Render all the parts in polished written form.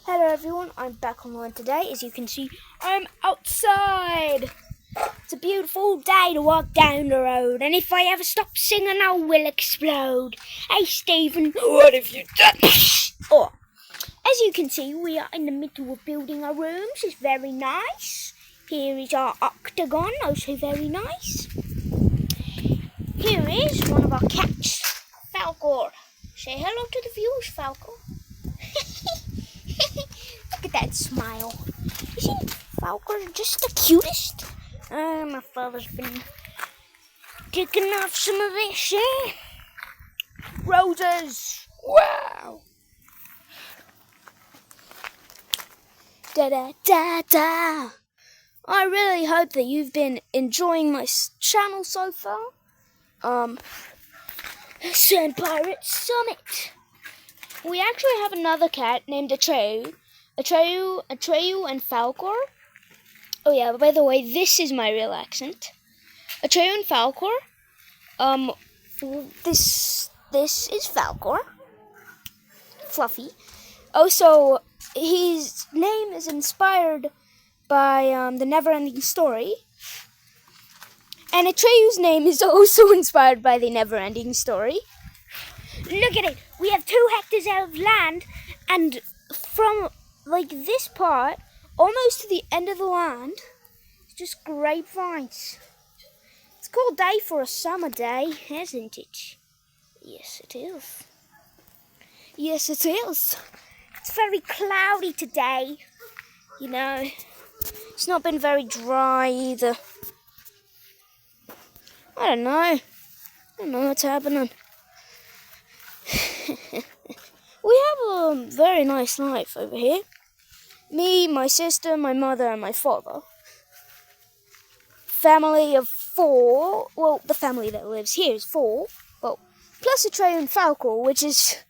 Hello everyone, I'm back online today. As you can see, I'm outside. It's a beautiful day to walk down the road, and if I ever stop singing, I will explode. Hey Stephen, what have you done? Oh, as you can see, we are in the middle of building our rooms. It's very nice. Here is our octagon, also very nice. Here is one of our cats, Falcor. Say hello to the viewers, Falcor. Look at that smile. Isn't Falcor just the cutest? My father's been taking off some of this, eh? Roses! Wow! Da-da-da-da! I really hope that you've been enjoying my channel so far. Sand Pirate Summit! We actually have another cat named Atreyu and Falcor. Oh yeah, by the way, this is my real accent. Atreyu and Falcor. This is Falcor. Fluffy. Also, his name is inspired by the Neverending Story. And Atreyu's name is also inspired by the Neverending Story. Look at it! We have 2 hectares of land, and from like this part, almost to the end of the land, it's just grapevines. It's a cool day for a summer day, isn't it? Yes, it is. Yes, it is. It's very cloudy today. You know, it's not been very dry either. I don't know what's happening. We have a very nice life over here. Me, my sister, my mother, and my father. Family of 4. Well, the family that lives here is 4. Well, plus Atreyu and Falcor, which is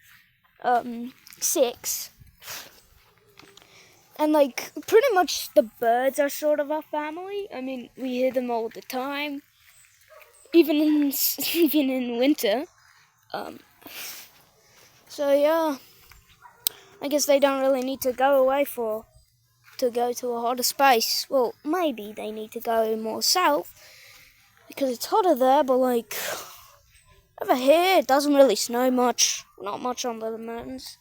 6. And like pretty much the birds are sort of our family. I mean, we hear them all the time, even in winter. So yeah, I guess they don't really need to go away to go to a hotter space. Well, maybe they need to go more south because it's hotter there, but like over here it doesn't really snow much. Not much under the mountains.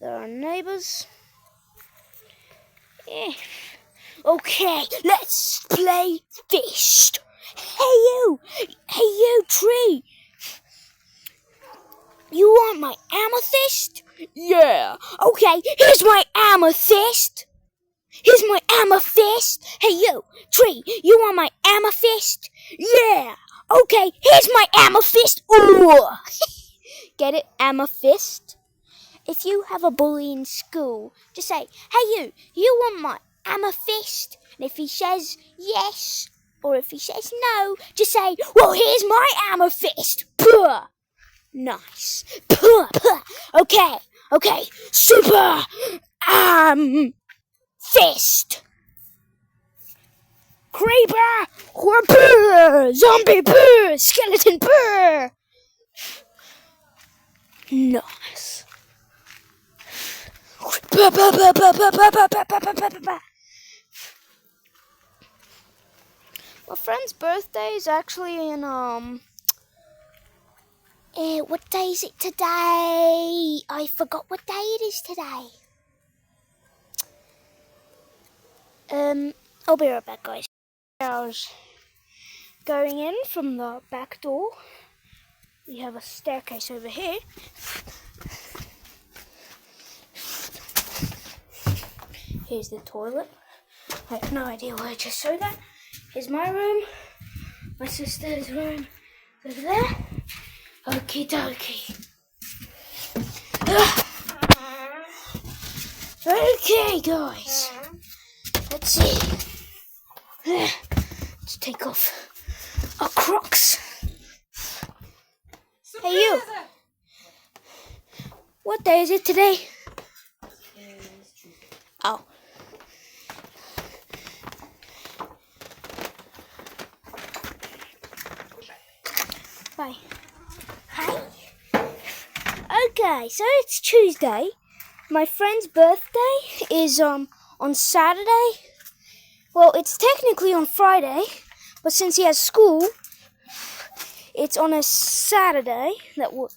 There are neighbors. Yeah. Okay, let's play fist. Hey you tree. You want my amethyst? Yeah. Okay, here's my amethyst. Here's my amethyst. Hey, you, tree, you want my amethyst? Yeah. Okay, here's my amethyst. Ooh. Get it? Amethyst? If you have a bully in school, just say, hey, you want my amethyst? And if he says yes, or if he says no, just say, well, here's my amethyst. Puh. Nice. Okay. Super fist. Creeper, purr, zombie purr, skeleton purr. Nice. My friend's birthday is actually in what day is it today? I forgot what day it is today. I'll be right back, guys. I was going in from the back door. We have a staircase over here. Here's the toilet. I have no idea why I just showed that. Here's my room. My sister's room over there. Okie dokie. Okay, guys. Let's see. Let's take off our Crocs. Hey, you. What day is it today? Oh. Bye. Hi. Okay, so it's Tuesday, My friend's birthday is on Saturday. Well, it's technically on Friday, but since he has school, it's on a Saturday that we're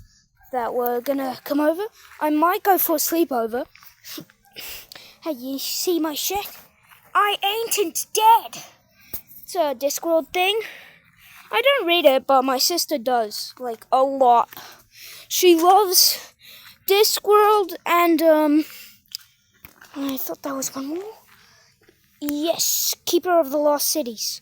gonna come over. I might go for a sleepover. Hey, you see my shirt? I ain't dead. It's a Discworld thing. I don't read it, but my sister does, like, a lot. She loves Discworld, and, I thought that was one more. Yes, Keeper of the Lost Cities.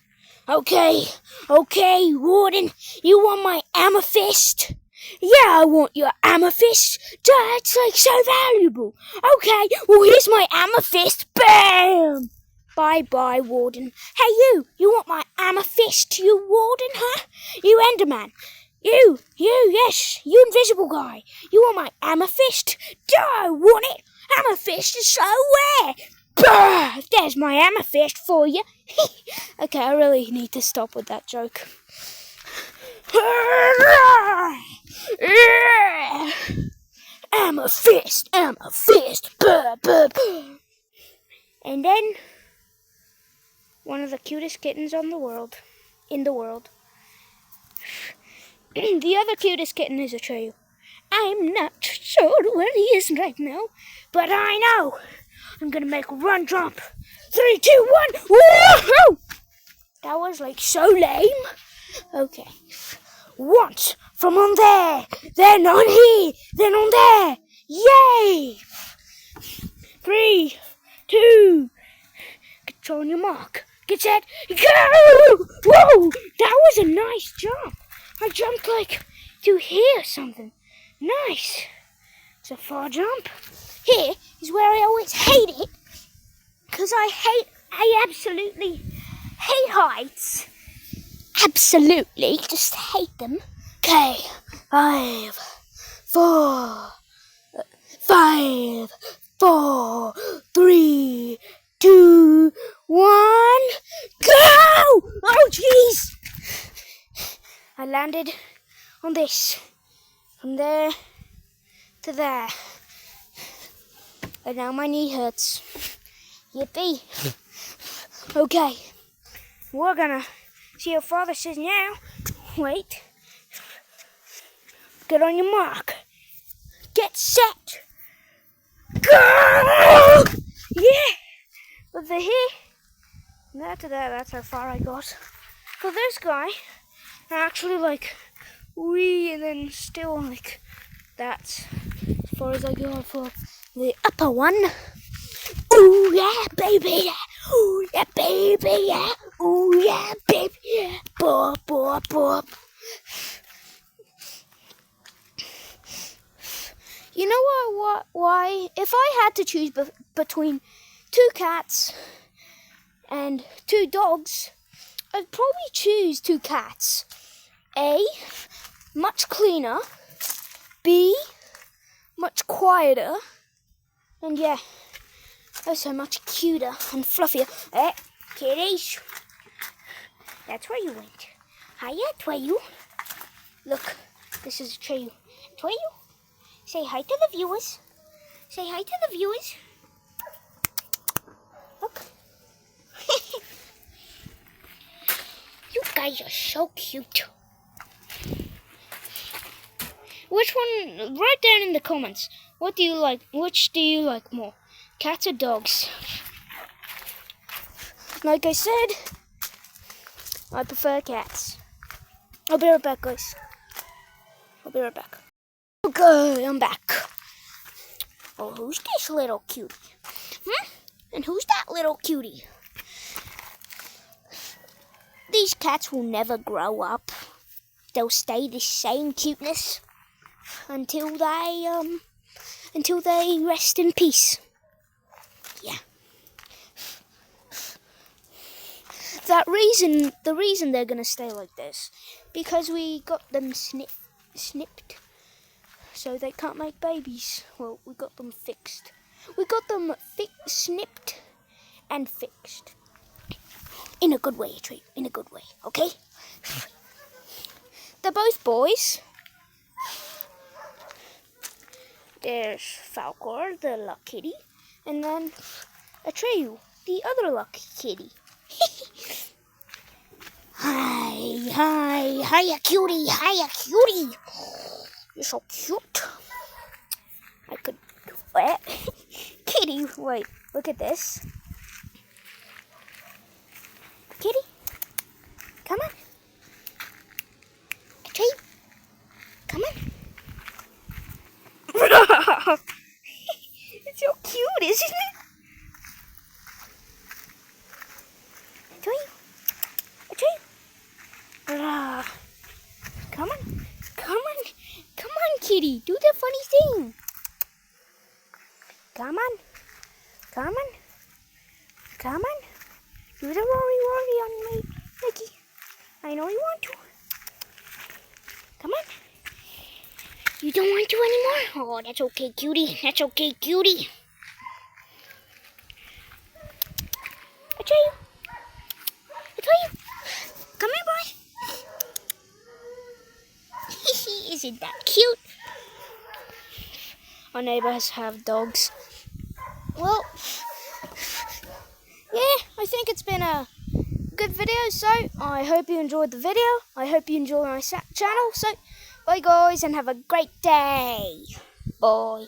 Okay, Warden, you want my amethyst? Yeah, I want your amethyst. That's, like, so valuable. Okay, well, here's my amethyst. Bam! Bye-bye, Warden. Hey, you want my amethyst, you Warden, huh? You Enderman. You, yes, you invisible guy. You want my amethyst? I want it. Amethyst is so rare. Bah! There's my amethyst for you. Okay, I really need to stop with that joke. Amethyst. Bah, bah, bah. And then one of the cutest kittens in the world. The other cutest kitten is a Treyu. I'm not sure where he is right now, but I know. I'm gonna make a run jump. 3, 2, 1. Woohoo! That was like so lame. Okay. Once from on there, then on here, then on there. Yay! 3, 2. Get on your mark. Get set. Go! Whoa! That was a nice jump. I jumped like to here or something. Nice. It's a far jump. Here is where I always hate it. Because I absolutely hate heights. Absolutely. Just hate them. Okay. 5, 4, 3, 2, 1. Go! Oh, jeez. I landed on this. From there to there. And now my knee hurts. Yippee. Okay. We're gonna see how far this is now. Wait. Get on your mark. Get set. Go! Yeah! But the here, that to there, that's how far I got. For this guy, actually like, wee, and then still like, that's as far as I go for the upper one. Ooh yeah, baby, yeah. Ooh yeah, baby, yeah. Ooh yeah, baby, yeah. Bop, bop, bop. You know why? If I had to choose between 2 cats and 2 dogs, I'd probably choose 2 cats. A, much cleaner. B, much quieter. And yeah, also much cuter and fluffier. Hey, kitties. That's where you went. Hiya, Treyu. Look, this is Treyu. Treyu, say hi to the viewers. Say hi to the viewers. Look. You guys are so cute. Which one? Write down in the comments. What do you like? Which do you like more? Cats or dogs? Like I said, I prefer cats. I'll be right back, guys. I'll be right back. Okay, I'm back. Oh, who's this little cutie? And who's that little cutie? These cats will never grow up. They'll stay the same cuteness until they rest in peace. Yeah. The reason they're gonna stay like this, because we got them snipped, so they can't make babies. Well, we got them fixed. We got them snipped and fixed. In a good way, Tree. In a good way, okay? They're both boys. There's Falcor, the luck kitty, and then Atreyu, the other luck kitty. Hiya, cutie, hiya, cutie. You're so cute. I could do that. Kitty, wait, look at this. Kitty, come on. Atreyu, come on. It's so cute, isn't it? Atreyu, Atreyu. Come on, come on, come on, kitty. Do the funny thing. Come on, come on, come on. Do the worry on me, Mickey. I know you want to. Come on. You don't want to anymore? Oh, that's okay, cutie. That's okay, cutie. Atreyu. Atreyu. Come here, boy. Isn't that cute? Our neighbors have dogs. Well, yeah, I think it's been a good video, so I hope you enjoyed the video. I hope you enjoy my channel, so bye guys and have a great day. Bye.